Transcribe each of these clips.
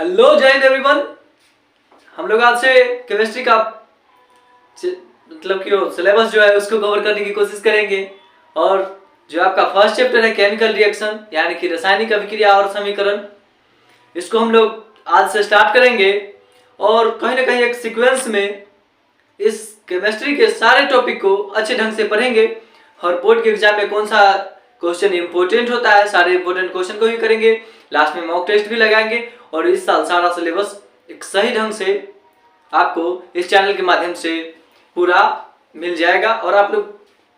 Hello जय Hind everyone. हम लोग आज से केमिस्ट्री का मतलब कि सिलेबस जो है उसको कवर करने की कोशिश करेंगे। और जो आपका फर्स्ट चैप्टर है केमिकल रिएक्शन यानी कि रासायनिक अभिक्रिया और समीकरण, इसको हम लोग आज से स्टार्ट करेंगे। और कहीं ना कहीं एक सीक्वेंस में इस केमिस्ट्री के सारे टॉपिक को अच्छे ढंग से पढ़ेंगे। और बोर्ड के एग्जाम में कौन सा क्वेश्चन इंपॉर्टेंट होता है, सारे इंपॉर्टेंट क्वेश्चन को भी करेंगे। लास्ट में मॉक टेस्ट भी लगाएंगे और इस साल सारा सिलेबस एक सही ढंग से आपको इस चैनल के माध्यम से पूरा मिल जाएगा और आप लोग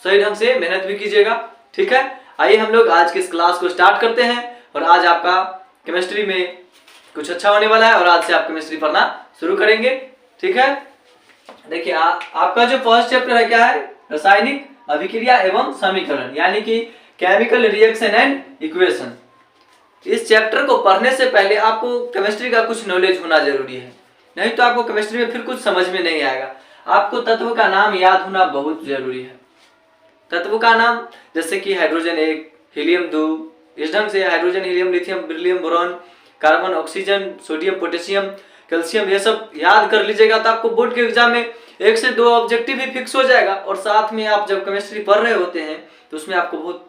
सही ढंग से मेहनत भी कीजिएगा। ठीक है, आइए हम लोग आज के इस क्लास को स्टार्ट करते हैं। और आज आपका केमिस्ट्री में कुछ अच्छा होने वाला है और आज से आप केमिस्ट्री पढ़ना शुरू करेंगे। ठीक है, देखिए आपका जो फर्स्ट चैप्टर है क्या है, रासायनिक अभिक्रिया एवं समीकरण यानी कि केमिकल रिएक्शन एंड इक्वेशन। इस चैप्टर को पढ़ने से पहले आपको केमिस्ट्री का कुछ नॉलेज होना जरूरी है, नहीं तो आपको केमिस्ट्री में फिर कुछ समझ में नहीं आएगा। आपको तत्व का नाम याद होना बहुत जरूरी है। तत्व का नाम जैसे कि हाइड्रोजन 1, हीलियम 2, इस ढंग से hydrogen, helium, lithium, beryllium, boron, carbon, oxygen, sodium, potassium, calcium, ये सब याद कर लीजिएगा तो आपको बोर्ड के एग्जाम में 1 से 2 ऑब्जेक्टिव भी फिक्स हो जाएगा। और साथ में आप जब केमिस्ट्री पढ़ रहे होते हैं तो उसमें आपको बहुत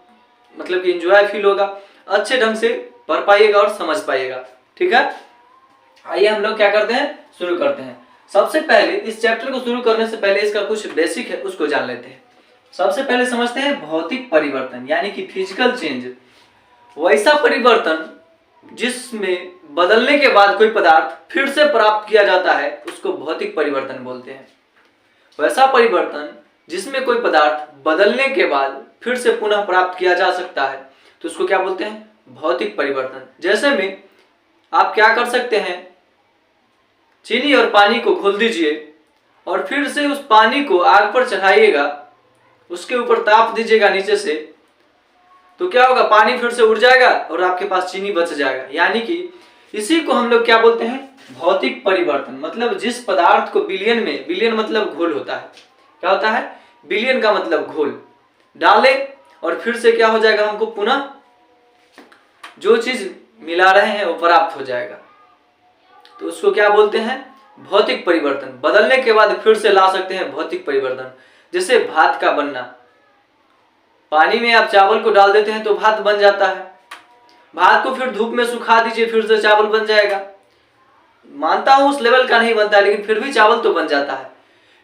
मतलब कि एंजॉय फील होगा, अच्छे ढंग से पढ़ पाइएगा और समझ पाइएगा। ठीक है, आइए हम लोग क्या करते हैं, शुरू करते हैं। सबसे पहले इस चैप्टर को शुरू करने से पहले इसका कुछ बेसिक है उसको जान लेते हैं। सबसे पहले समझते हैं भौतिक परिवर्तन यानी कि फिजिकल चेंज। वैसा परिवर्तन जिसमें बदलने के बाद कोई पदार्थ फिर से प्राप्त किया जाता है उसको भौतिक परिवर्तन बोलते हैं। वैसा परिवर्तन जिसमें कोई पदार्थ बदलने के बाद फिर से पुनः प्राप्त किया जा सकता है तो उसको क्या बोलते हैं, भौतिक परिवर्तन। जैसे में आप क्या कर सकते हैं, चीनी और पानी को खोल दीजिए और फिर से उस पानी को आग पर चढ़ाइएगा, उसके ऊपर ताप दीजिएगा नीचे से, तो क्या होगा, पानी फिर से उड़ जाएगा और आपके पास चीनी बच जाएगा। यानी कि इसी को हम लोग क्या बोलते हैं, भौतिक परिवर्तन। मतलब जिस पदार्थ को बिलियन में, बिलियन मतलब घोल होता है, क्या होता है, बिलियन का मतलब घोल डाले और फिर से क्या हो जाएगा, हमको पुनः जो चीज मिला रहे हैं वो प्राप्त हो जाएगा। तो उसको क्या बोलते हैं, भौतिक परिवर्तन। बदलने के बाद फिर से ला सकते हैं, भौतिक परिवर्तन। जैसे भात का बनना, पानी में आप चावल को डाल देते हैं तो भात बन जाता है। भात को फिर धूप में सुखा दीजिए, फिर से चावल बन जाएगा। मानता हूं उस लेवल का नहीं बनता है लेकिन फिर भी चावल तो बन जाता है।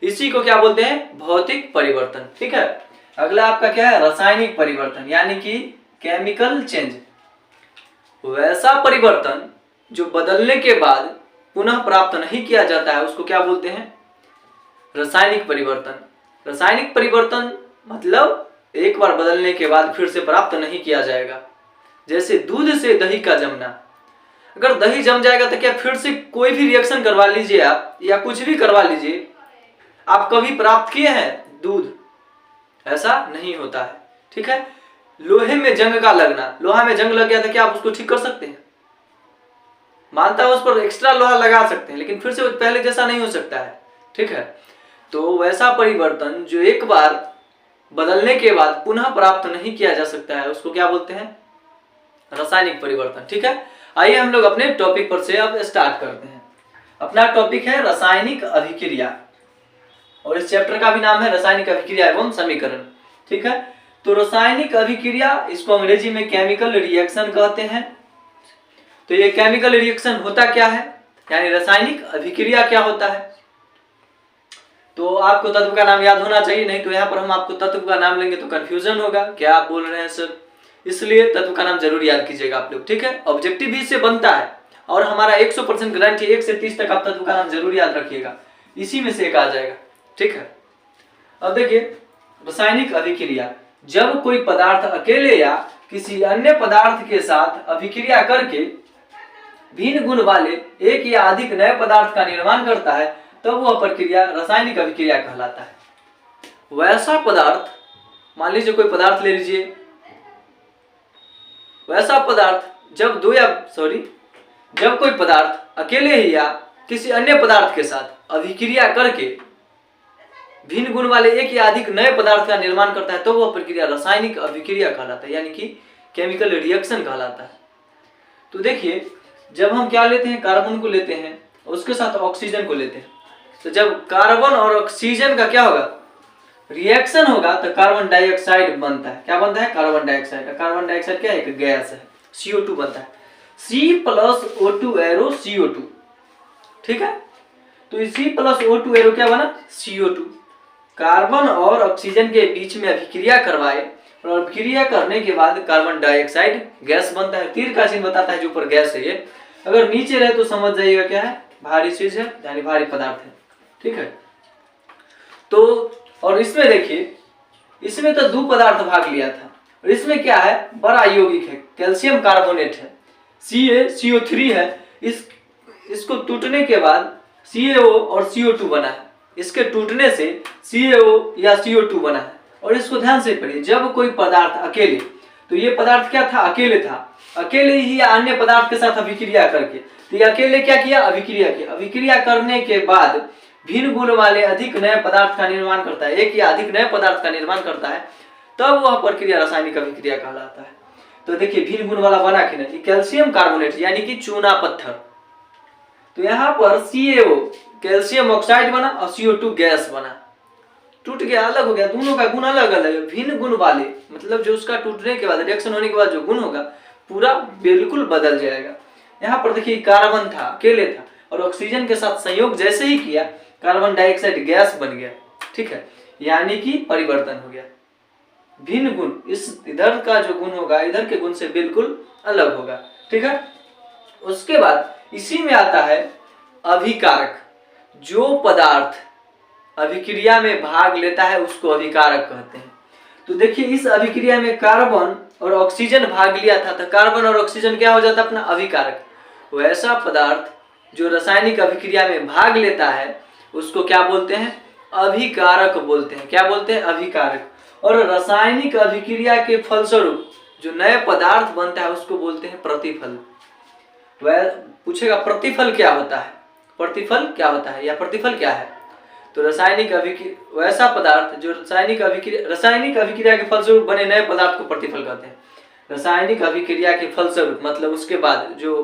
इसी को क्या बोलते हैं, भौतिक परिवर्तन। ठीक है, अगला आपका क्या है, रासायनिक परिवर्तन यानी कि केमिकल चेंज। वैसा परिवर्तन जो बदलने के बाद पुनः प्राप्त नहीं किया जाता है उसको क्या बोलते हैं, रासायनिक परिवर्तन। रासायनिक परिवर्तन मतलब एक बार बदलने के बाद फिर से प्राप्त नहीं किया जाएगा। जैसे दूध से दही का जमना, अगर दही जम जाएगा तो क्या फिर से कोई भी रिएक्शन करवा लीजिए आप या कुछ भी करवा लीजिए, आप कभी प्राप्त किए हैं दूध, ऐसा नहीं होता है। ठीक है, लोहे में जंग का लगना, लोहा में जंग लग गया था, क्या आप उसको ठीक कर सकते हैं, मानता हूं उस पर एक्स्ट्रा लोहा लगा सकते हैं लेकिन फिर से पहले जैसा नहीं हो सकता है। ठीक है, तो वैसा परिवर्तन जो एक बार बदलने के बाद पुनः प्राप्त नहीं किया जा सकता है उसको क्या बोलते हैं, रासायनिक परिवर्तन। ठीक है, आइए हम लोग अपने टॉपिक पर से अब स्टार्ट करते हैं। अपना टॉपिक है रासायनिक अभिक्रिया और इस चैप्टर का भी नाम है रासायनिक अभिक्रिया एवं समीकरण। ठीक है, तो रासायनिक अभिक्रिया इसको अंग्रेजी में केमिकल रिएक्शन कहते हैं। तो ये केमिकल रिएक्शन होता क्या है, यानी रासायनिक अभिक्रिया क्या होता है, तो आपको तत्व का नाम याद होना चाहिए, नहीं तो यहाँ पर हम आपको तत्व का नाम लेंगे तो कंफ्यूजन होगा, क्या आप बोल रहे हैं सर, इसलिए तत्व का नाम जरूर याद कीजिएगा आप लोग। ठीक है, ऑब्जेक्टिव भी इससे बनता है और हमारा 100% गारंटी 1 से 30 तक आप तत्व का नाम जरूर याद रखिएगा, इसी में से एक आ जाएगा। ठीक है, अब देखिए रासायनिक अभिक्रिया, जब कोई पदार्थ अकेले या किसी अन्य पदार्थ के साथ अभिक्रिया करके भिन्न गुण वाले एक या अधिक नए पदार्थ का निर्माण करता है तब वह प्रक्रिया रासायनिक अभिक्रिया कहलाता है। वैसा पदार्थ, मान लीजिए कोई पदार्थ ले लीजिए, वैसा पदार्थ जब कोई पदार्थ अकेले ही या किसी अन्य पदार्थ के साथ अभिक्रिया करके भिन्न गुण वाले एक या अधिक नए पदार्थ का निर्माण करता है तो वह प्रक्रिया रासायनिक अभिक्रिया कहलाता है, यानी कि केमिकल रिएक्शन कहलाता है। तो देखिए जब हम क्या लेते हैं, कार्बन को लेते हैं, उसके साथ ऑक्सीजन को लेते हैं, तो जब कार्बन और ऑक्सीजन का क्या होगा, रिएक्शन होगा, तो कार्बन डाइऑक्साइड बनता है। क्या बनता है, कार्बन डाइऑक्साइड। कार्बन डाइऑक्साइड क्या है, एक गैस है, CO2 बनता है, C+O2 एरो CO2। ठीक है, तो C+O2 एरो क्या बना, CO2। कार्बन और ऑक्सीजन के बीच में अभिक्रिया करवाए और अभिक्रिया करने के बाद कार्बन डाइऑक्साइड गैस बनता है। तीर का चिन्ह बताता है जो ऊपर गैस है ये, अगर नीचे रहे तो समझ जाइएगा क्या है, भारी चीज है, यानी भारी पदार्थ है। ठीक है, तो और इसमें देखिए, इसमें तो दो पदार्थ भाग लिया था, और इसमें क्या है, बड़ा यौगिक है, कैल्शियम कार्बोनेट है, CaCO3 है। इसको टूटने के बाद CaO और CO2 बना है, इसके टूटने से CaO या CO2 बना है। और इसको ध्यान से पढ़िए, जब कोई पदार्थ अकेले, तो ये पदार्थ क्या था, अकेले था, अकेले ही अन्य पदार्थ के साथ अभिक्रिया करके, तो ये अकेले क्या किया, अभिक्रिया किया। अभिक्रिया करने के बाद भिन्न गुण वाले अधिक नए पदार्थ का निर्माण करता है, एक या अधिक नए पदार्थ का निर्माण करता है, तब वह प्रक्रिया रासायनिक अभिक्रिया कहलाता है। तो देखिए भिन्न गुण वाला बना कि नहीं, कैल्शियम कार्बोनेट यानी कि चूना पत्थर, तो यहाँ पर CaO कैल्शियम ऑक्साइड बना और CO2 गैस बना, टूट गया, अलग हो गया, दोनों का गुण अलग अलग है, भिन्न गुण वाले, मतलब जो उसका टूटने के बाद, रिएक्शन होने के बाद जो गुण होगा पूरा बिल्कुल बदल जाएगा। यहाँ पर देखिए कार्बन था, अकेले था, और ऑक्सीजन के साथ संयोग जैसे ही किया, कार्बन डाइऑक्साइड गैस बन गया। ठीक है, यानी कि परिवर्तन हो गया, भिन्न गुण, इस इधर का जो गुण होगा इधर के गुण से बिल्कुल अलग होगा। ठीक है, उसके बाद इसी में आता है अभिकारक। जो पदार्थ अभिक्रिया में भाग लेता है उसको अभिकारक कहते हैं। तो देखिए इस अभिक्रिया में कार्बन और ऑक्सीजन भाग लिया था, तो कार्बन और ऑक्सीजन क्या हो जाता है, अपना अभिकारक। वैसा पदार्थ जो रासायनिक अभिक्रिया में भाग लेता है उसको क्या बोलते हैं, अभिकारक बोलते हैं। क्या बोलते हैं, अभिकारक। और रासायनिक अभिक्रिया के फलस्वरूप जो नए पदार्थ बनता है उसको बोलते हैं प्रतिफल। वह पूछेगा प्रतिफल क्या होता है, प्रतिफल क्या होता है या प्रतिफल क्या है, तो रासायनिक अभिक्रिया, वैसा पदार्थ जो रासायनिक अभिक्रिया के फलस्वरूप बने नए पदार्थ को प्रतिफल कहते हैं। रासायनिक अभिक्रिया के फलस्वरूप मतलब उसके बाद जो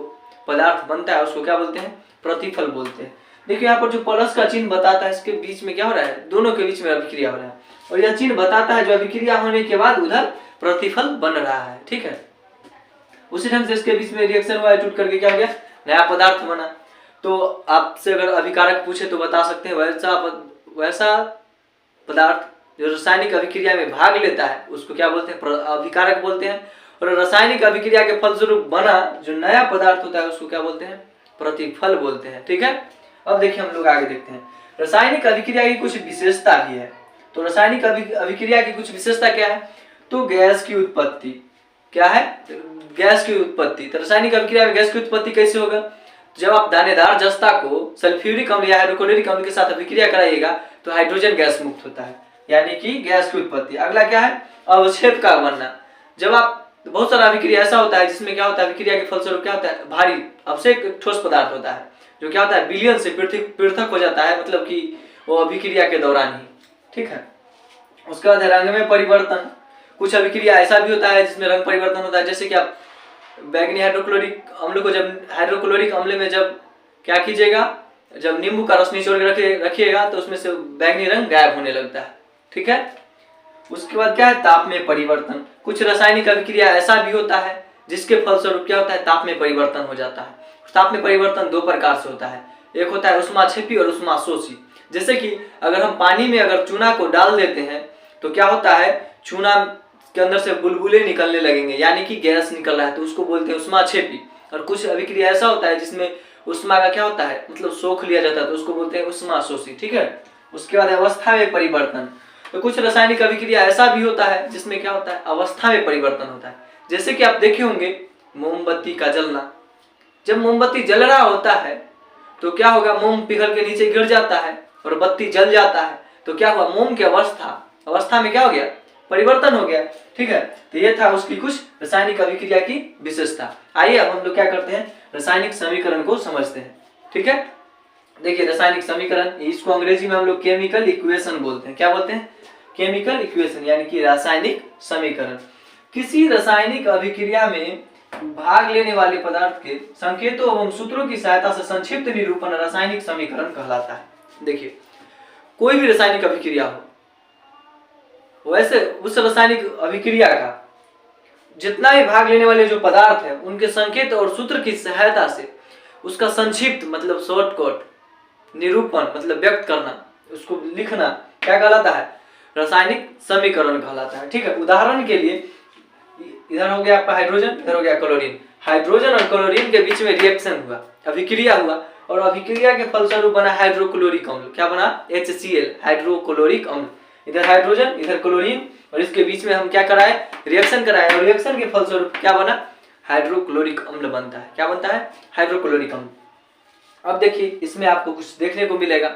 पदार्थ बनता है उसको क्या बोलते हैं, प्रतिफल बोलते हैं। देखिए यहाँ पर जो प्लस का चिन्ह बताता है, इसके बीच में क्या हो रहा है, दोनों के बीच में अभिक्रिया हो रहा है, और यह चिन्ह बताता है जो अभिक्रिया होने के बाद उधर प्रतिफल बन रहा है। ठीक है, उसी ढंग से इसके बीच में रिएक्शन हुआ, टूट करके क्या हो गया, नया पदार्थ बना। तो आपसे अगर अभिकारक पूछे तो बता सकते हैं वैसा पदार्थ जो रासायनिक अभिक्रिया में भाग लेता है उसको क्या बोलते हैं, अभिकारक बोलते हैं। और रासायनिक अभिक्रिया के फलस्वरूप बना जो नया पदार्थ होता है उसको क्या बोलते हैं, प्रतिफल बोलते हैं। ठीक है, अब देखिए हम लोग आगे देखते हैं, रासायनिक अभिक्रिया की कुछ विशेषता भी है। तो रासायनिक अभिक्रिया की कुछ विशेषता क्या है, तो गैस की उत्पत्ति। क्या है, गैस की उत्पत्ति। तो रासायनिक अभिक्रिया में गैस की उत्पत्ति कैसे होगा, जब आप दानेदार जस्ता को सल्फ्यूरिक अम्ल या हाइड्रोक्लोरिक अम्ल के साथ अभिक्रिया कराइएगा तो हाइड्रोजन गैस मुक्त होता है, यानी कि गैस की उत्पत्ति। अगला क्या है, अवक्षेप का बनना। जब आप बहुत सारा अभिक्रिया ऐसा होता है जिसमें क्या होता है, अभिक्रिया के फलस्वरूप क्या होता है, भारी अवक्षेप ठोस पदार्थ होता है जो क्या होता है, विलयन से पृथक हो जाता है, मतलब कि वो अभिक्रिया के दौरान ही। ठीक है, उसके बाद रंग में परिवर्तन। कुछ अभिक्रिया ऐसा भी होता है जिसमें रंग परिवर्तन होता है, जैसे कि आप बैंगनी हाइड्रोक्लोरिक अम्ल को जब हाइड्रोक्लोरिक अम्ल में जब क्या कीजिएगा, जब नींबू का रस निचोड़ के रखिएगा तो उसमें से बैंगनी रंग गायब होने लगता है। ठीक है, उसके बाद क्या है, ताप में परिवर्तन। कुछ रासायनिक अभिक्रिया ऐसा भी होता है जिसके फलस्वरूप क्या होता है, ताप में परिवर्तन हो जाता है। ताप में परिवर्तन दो प्रकार से होता है, एक होता है उष्माक्षेपी और उष्माशोषी। जैसे कि अगर हम पानी में अगर चूना को डाल देते हैं तो क्या होता है, चूना के अंदर से बुलबुले निकलने लगेंगे, यानी कि गैस निकल रहा है, तो उसको बोलते हैं उष्माक्षेपी। और कुछ अभिक्रिया ऐसा होता है जिसमें उष्मा का क्या होता है, मतलब सोख लिया जाता है, तो उसको बोलते हैं उष्माशोषी। ठीक है, उसके बाद अवस्था में परिवर्तन। तो कुछ रासायनिक अभिक्रिया ऐसा भी होता है जिसमें क्या होता है, अवस्था में परिवर्तन होता है। जैसे कि आप देखे होंगे मोमबत्ती का जलना, जब मोमबत्ती जल रहा होता है तो क्या होगा, मोम पिघल के नीचे गिर जाता है और बत्ती जल जाता है, तो क्या हुआ, मोम की अवस्था में क्या हो गया, परिवर्तन हो गया। ठीक है, तो ये था उसकी कुछ रासायनिक अभिक्रिया की विशेषता। आइए अब हम लोग क्या करते हैं, रासायनिक समीकरण को समझते हैं। ठीक है, देखिए रासायनिक समीकरण, इसको अंग्रेजी में हम लोग केमिकल इक्वेशन बोलते हैं। क्या बोलते हैं, केमिकल इक्वेशन, यानी कि रासायनिक समीकरण। किसी रासायनिक अभिक्रिया में भाग लेने वाले पदार्थ के संकेतों एवं सूत्रों की सहायता से संक्षिप्त निरूपण रासायनिक समीकरण कहलाता है। देखिए, कोई भी रासायनिक अभिक्रिया हो, वैसे उस रासायनिक अभिक्रिया का जितना भी भाग लेने वाले जो पदार्थ है उनके संकेत और सूत्र की सहायता से उसका संक्षिप्त मतलब शॉर्टकट निरूपण मतलब व्यक्त करना, उसको लिखना क्या कहलाता है? रासायनिक समीकरण कहलाता है। ठीक है, उदाहरण के लिए इधर हो गया आपका हाइड्रोजन, इधर हो गया क्लोरीन। हाइड्रोजन और क्लोरीन के बीच में रिएक्शन हुआ, अभिक्रिया हुआ, और अभिक्रिया के फलस्वरूप बना हाइड्रोक्लोरिक अम्ल। क्या बना? HCl, हाइड्रोक्लोरिक अम्ल। इधर हाइड्रोजन, इधर क्लोरीन, और इसके बीच में हम क्या कराए? रिएक्शन कराए, और रिएक्शन के फलस्वरूप क्या बना? हाइड्रोक्लोरिक अम्ल बनता है। क्या बनता है? हाइड्रोक्लोरिक अम्ल। अब देखिए, इसमें आपको कुछ देखने को मिलेगा।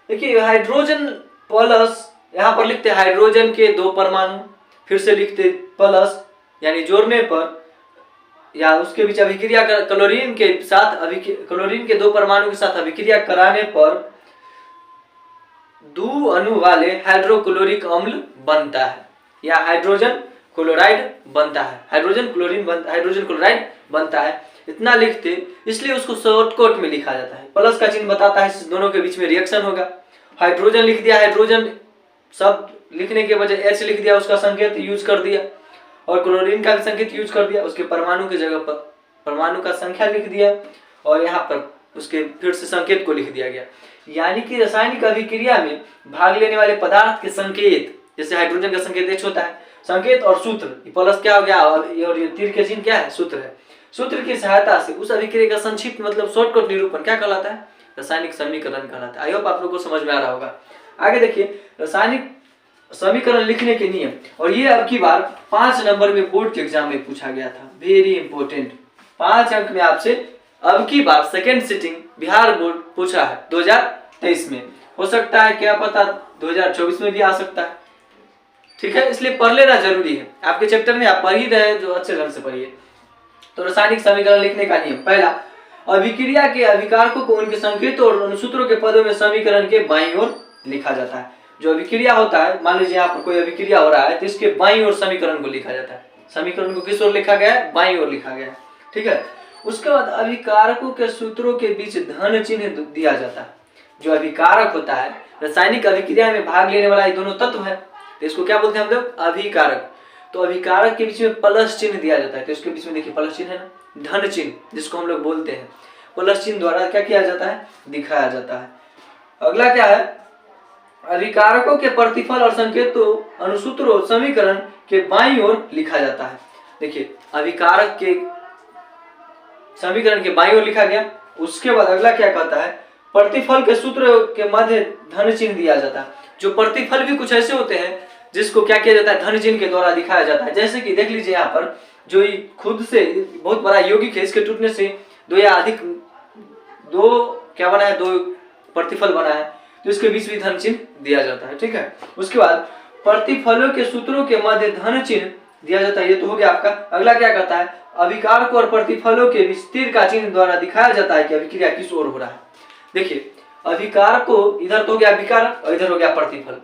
देखिए, हाइड्रोजन प्लस, यहाँ पर लिखते हाइड्रोजन के 2 परमाणु, फिर से लिखते प्लस, यानी जोड़ने पर या उसके बीच अभिक्रिया क्लोरीन के साथ क्लोरीन के 2 परमाणु के साथ अभिक्रिया कराने पर 2 अणु वाले हाइड्रोक्लोरिक अम्ल बनता है, या हाइड्रोजन क्लोराइड बनता है। हाइड्रोजन क्लोराइड बनता है, इतना लिखते, इसलिए उसको शॉर्टकट में लिखा जाता है। प्लस का चिन्ह बताता है इस दोनों के बीच में रिएक्शन होगा। हाइड्रोजन लिख दिया, हाइड्रोजन सब लिखने के बजाय H लिख दिया, उसका संकेत यूज कर दिया, और क्लोरीन का भी संकेत यूज कर दिया, उसके परमाणु की जगह पर परमाणु का संख्या लिख दिया, और यहाँ पर उसके फिर से संकेत को लिख दिया गया। यानी कि रासायनिक अभिक्रिया में भाग लेने वाले पदार्थ के संकेत, जैसे हाइड्रोजन का संकेत H होता है, संकेत और सूत्र, प्लस क्या हो गया, और ये तीर के चिन्ह क्या है? सूत्र है। सूत्र की सहायता से उस अभिक्रिया का संक्षिप्त मतलब शॉर्टकट निरूपण क्या कहलाता है? रासायनिक समीकरण कहलाता है। आई होप आप लोगों को समझ में आ रहा होगा। आगे देखिए, रासायनिक समीकरण लिखने के नियम, और ये अब की बार 5 नंबर में बोर्ड के एग्जाम में पूछा गया था, वेरी इंपॉर्टेंट। 5 अंक में आपसे अब की बार सेकेंड सिटिंग बिहार बोर्ड पूछा है 2023 में। हो सकता है क्या पता 2024 में भी आ सकता है। ठीक है, इसलिए पढ़ लेना जरूरी है। आपके चैप्टर में आप पढ़ ही रहे, जो अच्छे ढंग से पढ़िए। तो रासायनिक समीकरण लिखने का नियम, पहला, अभिक्रिया के अभिकारकों को उनके संकेतों और अनुसूत्रों के पदों में समीकरण के बाईं ओर लिखा जाता है। जो अभिक्रिया होता है, मान लीजिए यहाँ पर कोई अभिक्रिया हो रहा है, तो इसके बाईं ओर समीकरण को लिखा जाता है। समीकरण को किस ओर लिखा गया है? बाईं ओर लिखा गया है। ठीक है, उसके बाद अभिकारकों के सूत्रों के बीच धन चिन्ह दिया जाता है। जो अभिकारक होता है, रासायनिक अभिक्रिया में भाग लेने वाला ये दोनों तत्व है, तो इसको क्या बोलते हैं हम लोग? अभिकारक। तो अभिकारक के बीच में प्लस चिन्ह दिया जाता है, तो इसके बीच में देखिए प्लस चिन्ह है ना, धन चिन्ह जिसको हम लोग बोलते हैं, प्लस चिन्ह द्वारा क्या किया जाता है? दिखाया जाता है। अगला क्या है? अभिकारकों के प्रतिफल और संकेतों अनुसूत्रों समीकरण के बाईं ओर लिखा जाता है। देखिए, अभिकारक के समीकरण के बाईं ओर लिखा गया। उसके बाद अगला क्या कहता है? प्रतिफल के सूत्र के मध्य धन चिन्ह दिया जाता है। जो प्रतिफल भी कुछ ऐसे होते हैं जिसको क्या किया जाता है? धन चिन्ह के द्वारा दिखाया जाता है। जैसे कि देख लीजिए यहाँ पर, जो खुद से बहुत बड़ा यौगिक है, इसके टूटने से 2 या अधिक क्या बना है? 2 प्रतिफल बना है, तो इसके बीच भी धन चिन्ह दिया जाता है। ठीक है, उसके बाद प्रतिफलों के सूत्रों के मध्य धन चिन्ह दिया जाता है। ये तो हो गया आपका। अगला क्या कहता है? अभिकारक और प्रतिफलों के बीच तीर का चिन्ह द्वारा दिखाया जाता है कि अभिक्रिया किस ओर हो रहा है। देखिए, अभिकारक को इधर तो हो गया अभिकारक, और इधर हो गया प्रतिफल।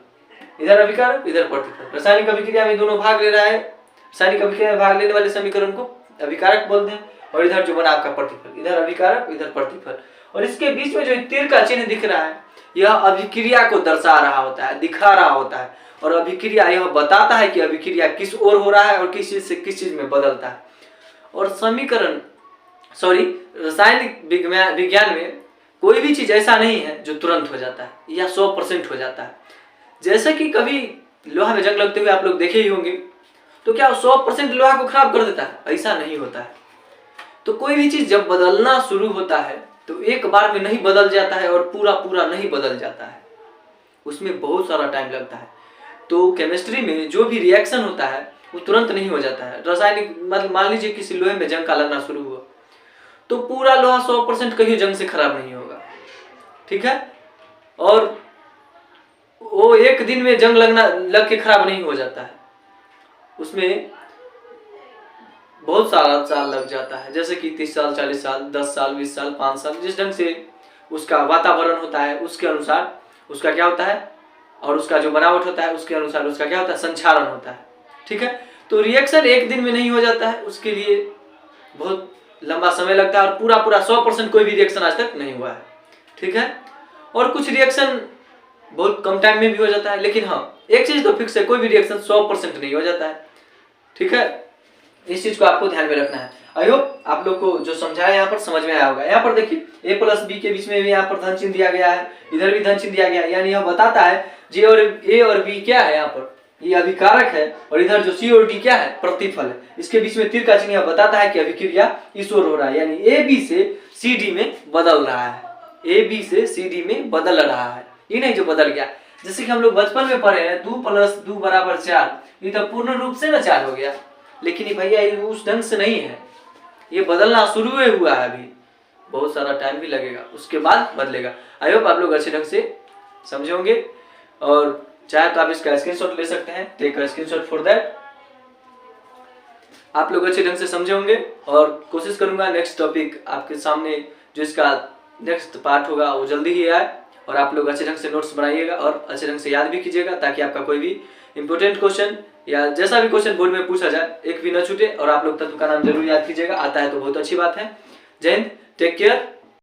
इधर अभिकारक, इधर प्रतिफल। रासायनिक अभिक्रिया में दोनों भाग ले रहा है। रासायनिक अभिक्रिया में भाग लेने वाले समीकरण को अभिकारक बोलते हैं, और इधर जो बना आपका प्रतिफल, इधर अभिकारक, इधर प्रतिफल। और इसके बीच में जो तीर का चिन्ह दिख रहा है, यह अभिक्रिया को दर्शा रहा होता है, दिखा रहा होता है। और अभिक्रिया यह बताता है कि अभिक्रिया किस ओर हो रहा है और किस चीज से किस चीज में बदलता है। और रासायनिक विज्ञान में कोई भी चीज ऐसा नहीं है जो तुरंत हो जाता है या 100% हो जाता है। जैसे कि कभी लोहा में जंग लगते हुए आप लोग देखे ही होंगे, तो क्या 100% लोहा को खराब कर देता है? ऐसा नहीं होता है। तो कोई भी चीज जब बदलना शुरू होता है तो एक बार में नहीं बदल जाता है, और पूरा नहीं बदल जाता है, उसमें बहुत सारा टाइम लगता है। तो केमिस्ट्री में जो भी रिएक्शन होता है वो तुरंत नहीं हो जाता है। रासायनिक मतलब मान लीजिए किसी लोहे में जंग का लगना शुरू हुआ, तो पूरा लोहा 100% कहीं जंग से खराब नहीं होगा। ठीक है, और वो एक दिन में जंग लग के खराब नहीं हो जाता है, उसमें बहुत सारा साल लग जाता है। जैसे कि 30 साल, 40 साल, 10 साल, 20 साल, 5 साल, जिस ढंग से उसका वातावरण होता है उसके अनुसार उसका क्या होता है, और उसका जो बनावट होता है उसके अनुसार उसका क्या होता है? संचारण होता है। ठीक है, तो रिएक्शन एक दिन में नहीं हो जाता है, उसके लिए बहुत लंबा समय लगता है और पूरा पूरा 100% कोई भी रिएक्शन आज तक नहीं हुआ है, ठीक है। और कुछ रिएक्शन बहुत कम टाइम में भी हो जाता है, लेकिन हाँ एक चीज तो फिक्स है, कोई भी रिएक्शन 100% नहीं हो जाता है, ठीक है। इस चीज को आपको ध्यान में रखना है। आई होप आप लोग को जो समझाया यहाँ पर समझ में आया होगा। यहाँ पर देखिए a प्लस बी के बीच में भी यहाँ पर धन चिन्ह दिया गया है, इधर भी धन चिन्ह दिया गया है, यानी यह बताता है जे और ए और बी क्या है, यहाँ पर ये अभिकारक है और इधर जो सी और डी क्या है, प्रतिफल है। इसके बीच में तीर का चिन्ह बताता है कि अभिक्रिया इस ओर हो रहा है, यानी ए बी से सी डी में बदल रहा है, ए बी से सी डी में बदल रहा है, ये नहीं जो बदल गया। जैसे कि हम लोग बचपन में पढ़े हैं 2 + 2 = 4, ये तो पूर्ण रूप से ना 4 हो गया, लेकिन ये भैया ये उस ढंग से नहीं है, ये बदलना शुरू हुआ है, अभी बहुत सारा टाइम भी लगेगा, उसके बाद बदलेगा। आई होप आप लोग अच्छे ढंग से समझे होंगे, और चाहे तो आप इसका स्क्रीनशॉट ले सकते हैं, take a screenshot for that. आप लोग अच्छे ढंग से समझे होंगे और कोशिश करूंगा नेक्स्ट टॉपिक आपके सामने जो इसका नेक्स्ट पार्ट होगा वो जल्दी ही आए, और आप लोग अच्छे ढंग से नोट्स बनाइएगा और अच्छे ढंग से याद भी कीजिएगा, ताकि आपका कोई भी इंपॉर्टेंट क्वेश्चन या जैसा भी क्वेश्चन बोर्ड में पूछा जाए एक भी न छूटे। और आप लोग तत्व का नाम जरूर याद कीजिएगा, आता है तो बहुत अच्छी बात है। जय हिंद, टेक केयर।